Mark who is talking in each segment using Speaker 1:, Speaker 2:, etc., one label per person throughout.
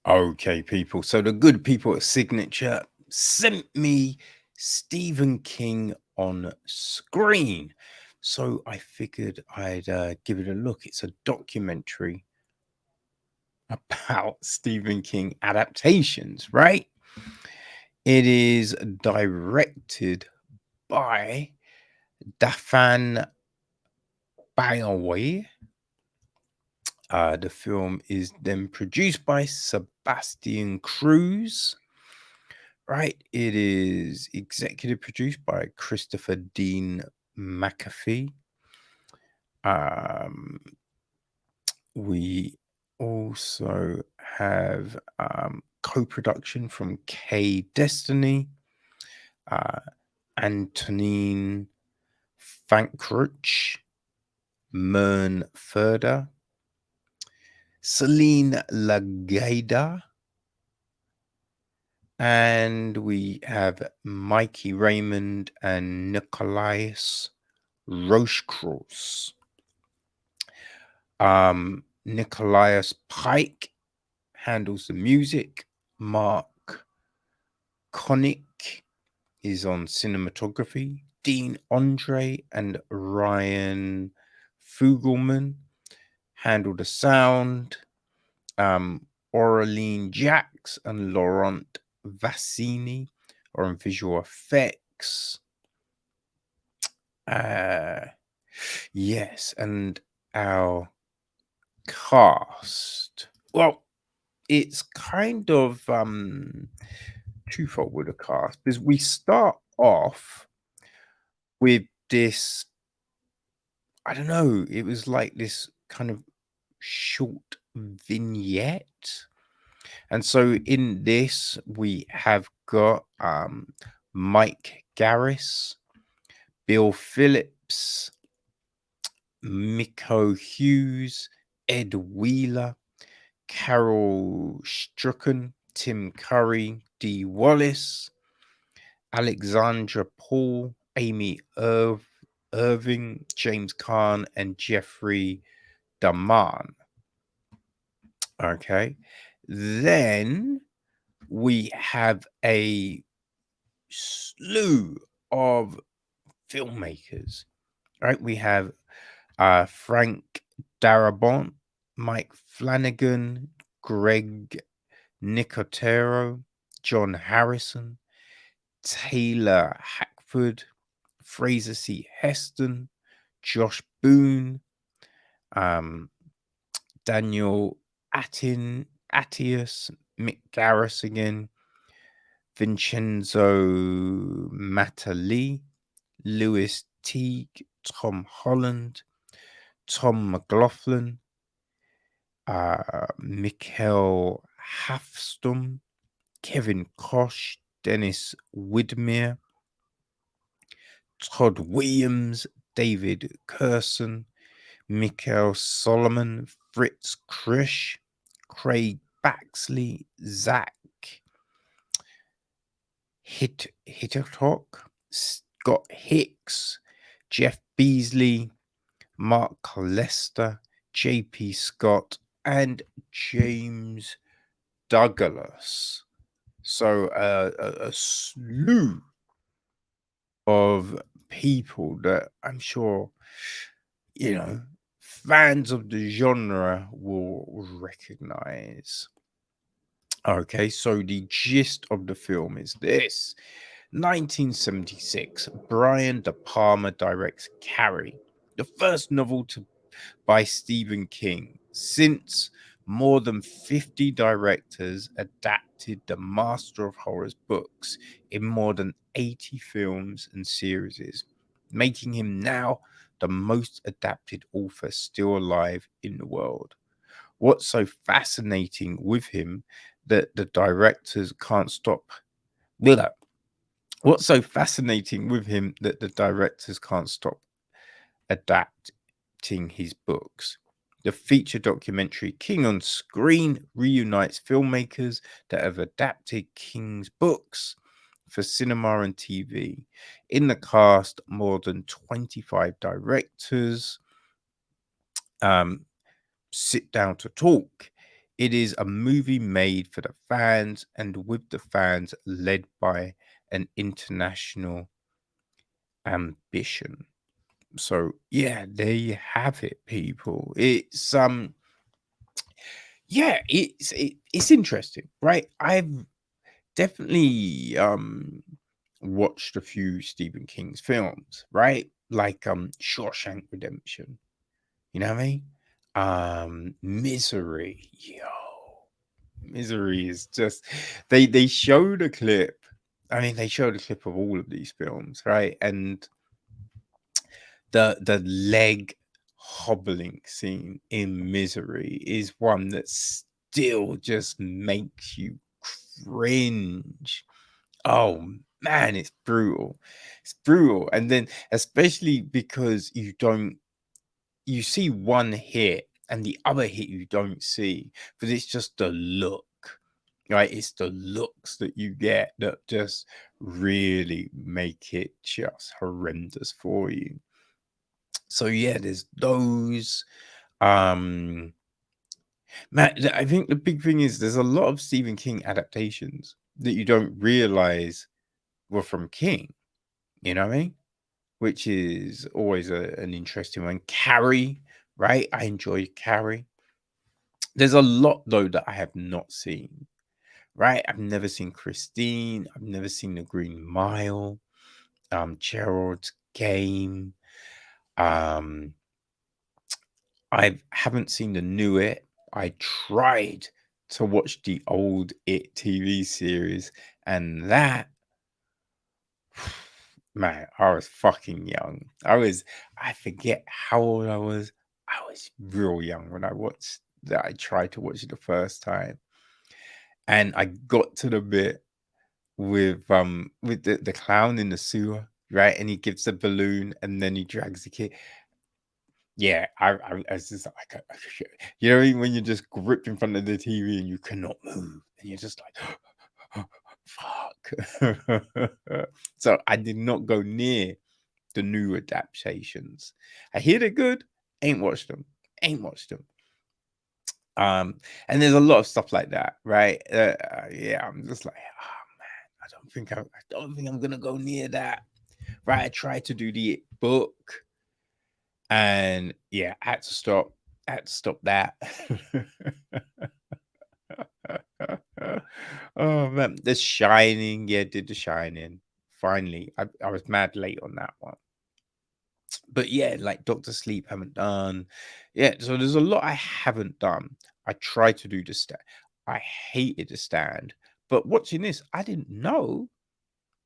Speaker 1: Okay, people. So the good people at Signature sent me Stephen King on screen. So I figured I'd give it a look. It's a documentary about Stephen King adaptations, right? It is directed by Daphne Baiwir. The film is then produced by Sebastian Cruz. Right, it is executive produced by Christopher Dean McAfee. Um, we also have co-production from Kay Destiny, uh, Antonine Fankruch, Mern Furder, Celine Lagada, and we have Mikey Raymond and Nicholas Rochecross. Nicholas Pike handles the music. Mark Connick is on cinematography. Dean Andre and Ryan Fugelman handle the sound. Aureline Jacks and Laurent Vassini are on visual effects. Yes, and our cast. Well, it's kind of twofold with the cast because we start off with this. I don't know. It was like this kind of short vignette, and so in this we have got Mike Garris, Bill Phillips, Miko Hughes, Ed Wheeler, Carol Strucken, Tim Curry, Dee Wallace, Alexandra Paul, Amy Irving, James Caan, and Jeffrey Daman. Okay. Then we have a slew of filmmakers. Right. We have Frank Darabont, Mike Flanagan, Greg Nicotero, John Harrison, Taylor Hackford, Fraser C. Heston, Josh Boone, um, Daniel Attius, Mick Garris again, Vincenzo Matali, Lewis Teague, Tom Holland, Tom McLaughlin, Mikhail Hafstum, Kevin Koch, Dennis Widmer, Todd Williams, David Curson, Mikhail Solomon, Fritz Krisch, Craig Baxley, Zach Hitchcock, Scott Hicks, Jeff Beasley, Mark Lester, J.P. Scott, and James Douglas. So a slew of people that I'm sure, fans of the genre will recognize. Okay, so the gist of the film is this. 1976, Brian De Palma directs Carrie, the first novel by Stephen King since more than 50 directors adapted the Master of Horrors books in more than 80 films and series, making him now the most adapted author still alive in the world. What's so fascinating with him that the directors can't stop? What's so fascinating with him that the directors can't stop adapting his books? The feature documentary King on Screen reunites filmmakers that have adapted King's books for cinema and TV. In the cast, more than 25 directors sit down to talk. It is a movie made for the fans and with the fans, led by an international ambition. So yeah, there you have it, people. It's interesting, right? I've definitely watched a few Stephen King's films, right? Like Shawshank Redemption. You know what I mean? Misery. Yo. Misery is just they showed a clip. I mean, they showed a clip of all of these films, right? And the leg hobbling scene in Misery is one that still just makes you cringe. Oh man, it's brutal. It's brutal. And then especially because you see one hit and the other hit you don't see, but it's just the look. Right, it's the looks that you get that just really make it just horrendous for you. So yeah, there's those. Um, man, I think the big thing is there's a lot of Stephen King adaptations that you don't realize were from King. You know what I mean? Which is always an interesting one. Carrie, right? I enjoy Carrie. There's a lot though that I have not seen. Right? I've never seen Christine. I've never seen The Green Mile. Gerald's Game. Um, I haven't seen the new It. I tried to watch the old It TV series, and that, man, I was fucking young. I forget how old I was. I was real young when I watched that. I tried to watch it the first time, and I got to the bit with the clown in the sewer, right? And he gives a balloon, and then he drags the kid. Yeah, I was just like, you know, when you're just gripped in front of the TV and you cannot move, and you're just like, fuck. So I did not go near the new adaptations. I hear they're good. Ain't watched them. Ain't watched them. And there's a lot of stuff like that, right? Yeah, I'm just like, oh man, I don't think I'm gonna go near that. Right? I tried to do the book, and yeah, I had to stop. I had to stop that. Oh man, The Shining, yeah, did The Shining. Finally, I was mad late on that one. But yeah, like Doctor Sleep, haven't done. Yeah, so there's a lot I haven't done. I tried to do the stand. I hated the stand, but watching this, I didn't know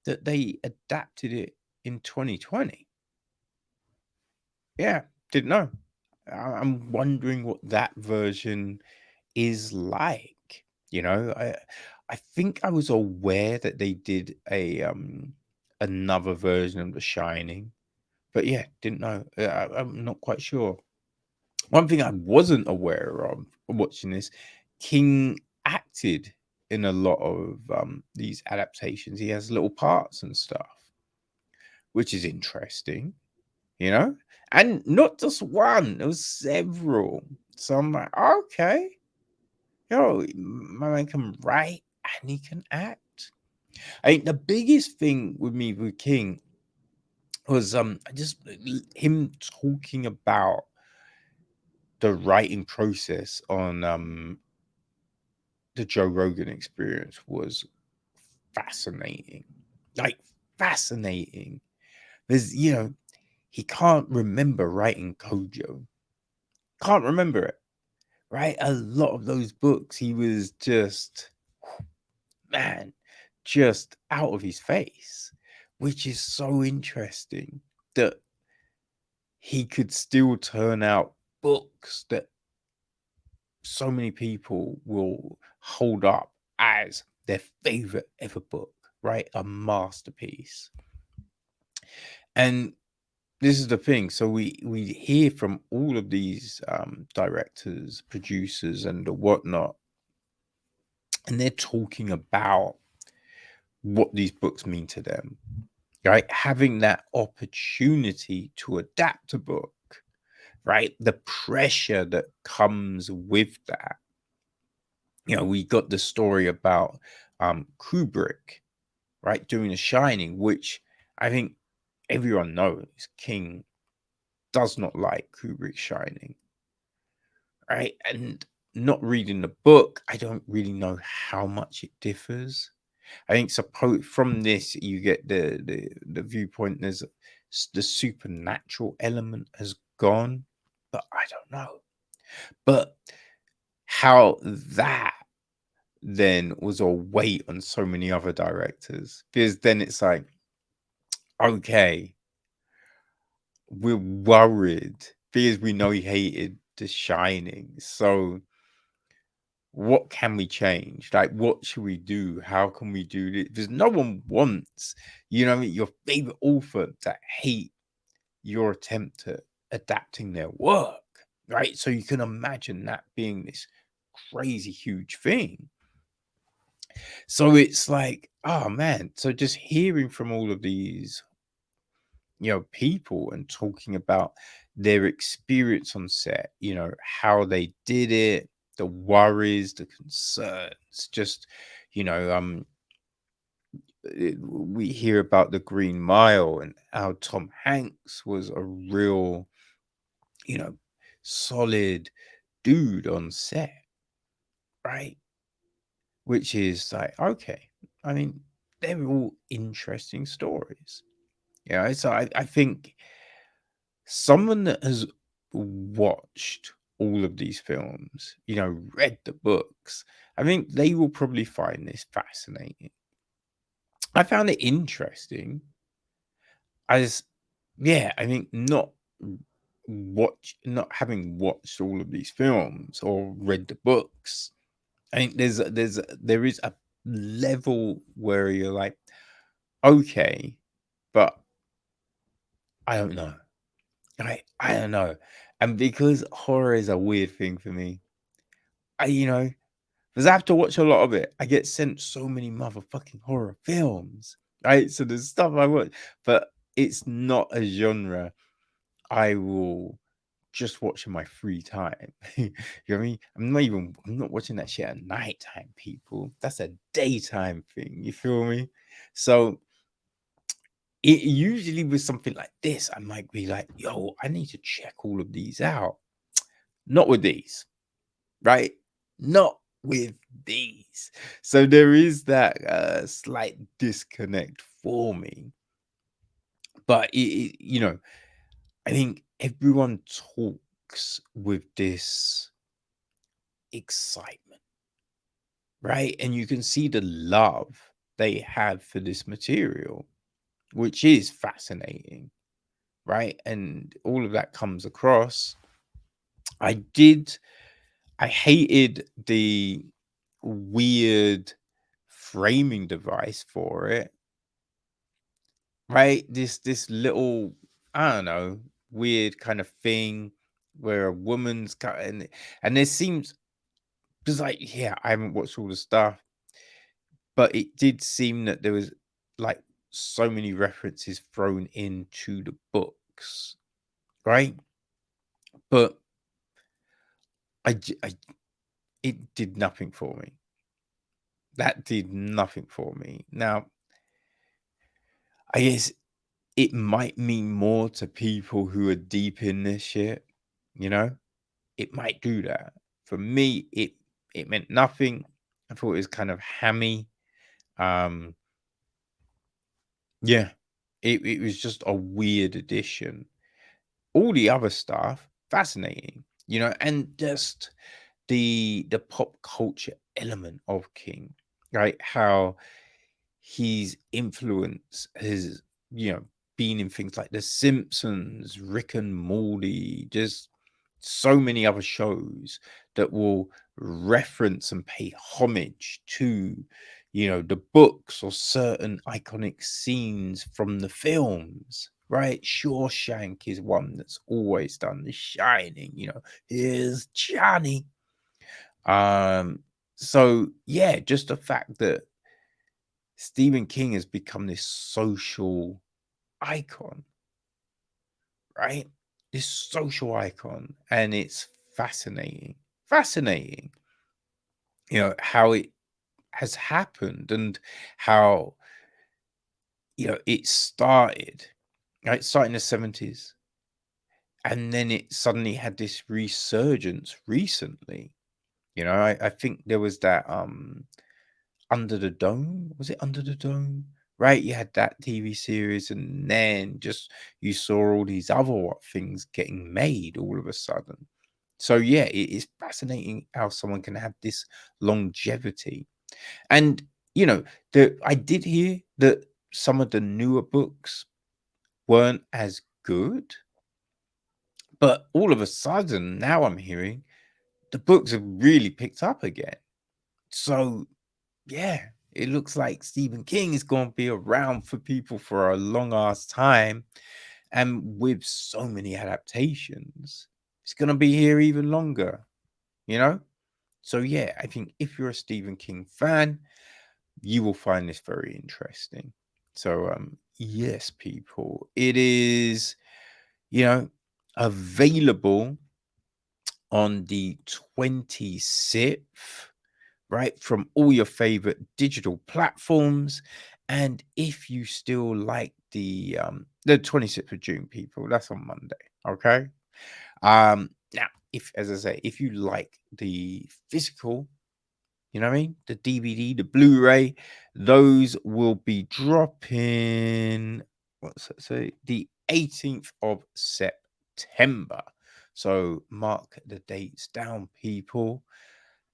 Speaker 1: that they adapted it in 2020. Yeah, didn't know. I'm wondering what that version is like. You know, I think I was aware that they did a another version of The Shining, but yeah, didn't know. I'm not quite sure. One thing I wasn't aware of watching this, King acted in a lot of these adaptations. He has little parts and stuff, which is interesting, you know? And not just one, there was several. So I'm like, okay, yo, my man can write and he can act. I think the biggest thing with me with King was just him talking about the writing process on the Joe Rogan Experience was fascinating. Like fascinating. There's, you know, he can't remember writing Cujo. Can't remember it. Right? A lot of those books, he was just, man, just out of his face, which is so interesting that he could still turn out books that so many people will hold up as their favorite ever book, right? A masterpiece. And this is the thing. So we hear from all of these directors, producers, and whatnot, and they're talking about what these books mean to them, right? Having that opportunity to adapt a book, right? The pressure that comes with that, we got the story about Kubrick, right, doing The Shining, which I think everyone knows King does not like Kubrick's Shining, right? And not reading the book, I don't really know how much it differs. I think suppose from this you get the viewpoint there's the supernatural element has gone, but I don't know. But how that then was a weight on so many other directors, because then it's like, okay, we're worried because we know he hated The Shining. So what can we change? Like, what should we do? How can we do this? Because no one wants, what I mean, your favorite author to hate your attempt at adapting their work, right? So you can imagine that being this crazy huge thing. So it's like, oh man. So just hearing from all of these, people and talking about their experience on set, how they did it, the worries, the concerns, just, you know, um, we hear about the Green Mile and how Tom Hanks was a real, you know, solid dude on set, right? Which is like, okay, I mean, they're all interesting stories. So I think someone that has watched all of these films, read the books, I think they will probably find this fascinating. I found it interesting as, yeah, I think not having watched all of these films or read the books. I think there is a level where you're like, okay, but I don't know. I don't know. And because horror is a weird thing for me, because I have to watch a lot of it. I get sent so many motherfucking horror films, right? So there's stuff I watch, but it's not a genre I will just watch in my free time. You know what I mean? I'm not watching that shit at nighttime, people. That's a daytime thing. You feel me? So it usually with something like this, I might be like, yo, I need to check all of these out. Not with these, right? Not with these. So there is that slight disconnect for me. But I think everyone talks with this excitement, right? And you can see the love they have for this material, which is fascinating, right? And all of that comes across. I did I hated the weird framing device for it, right? This little, I don't know, weird kind of thing where a woman's cut, and there seems just like, yeah, I haven't watched all the stuff, but it did seem that there was like so many references thrown into the books, right? But I it did nothing for me. That did nothing for me. Now, I guess it might mean more to people who are deep in this shit, you know? It might do that. For me, it meant nothing. I thought it was kind of hammy. Um, yeah, it was just a weird addition. All the other stuff, fascinating, and just the pop culture element of King, right? How his influence has, been in things like The Simpsons, Rick and Morty, just so many other shows that will reference and pay homage to, the books or certain iconic scenes from the films. Right, Shawshank is one that's always done. The Shining, here's Johnny. So yeah, just the fact that Stephen King has become this social icon, right? This social icon, and it's fascinating. Fascinating. how it has happened and how, it started. Right? It started in the 70s, and then it suddenly had this resurgence recently. I think there was that Under the Dome. Was it Under the Dome? Right, you had that TV series, and then just you saw all these other things getting made all of a sudden. So yeah, it is fascinating how someone can have this longevity. And I did hear that some of the newer books weren't as good, but all of a sudden now I'm hearing the books have really picked up again. So yeah, it looks like Stephen King is going to be around for people for a long ass time. And with so many adaptations, it's going to be here even longer, you know? So, yeah, I think if you're a Stephen King fan, you will find this very interesting. So, yes, people, it is, you know, available on the 26th, right, from all your favorite digital platforms. And if you still like the 26th of June, people, that's on Monday. Okay. Now, if, as I say, if you like the physical, you know what I mean, the DVD, the Blu-ray, those will be dropping, what's that say, the 18th of September. So mark the dates down, people,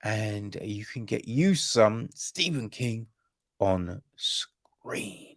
Speaker 1: and you can get you some Stephen King on screen.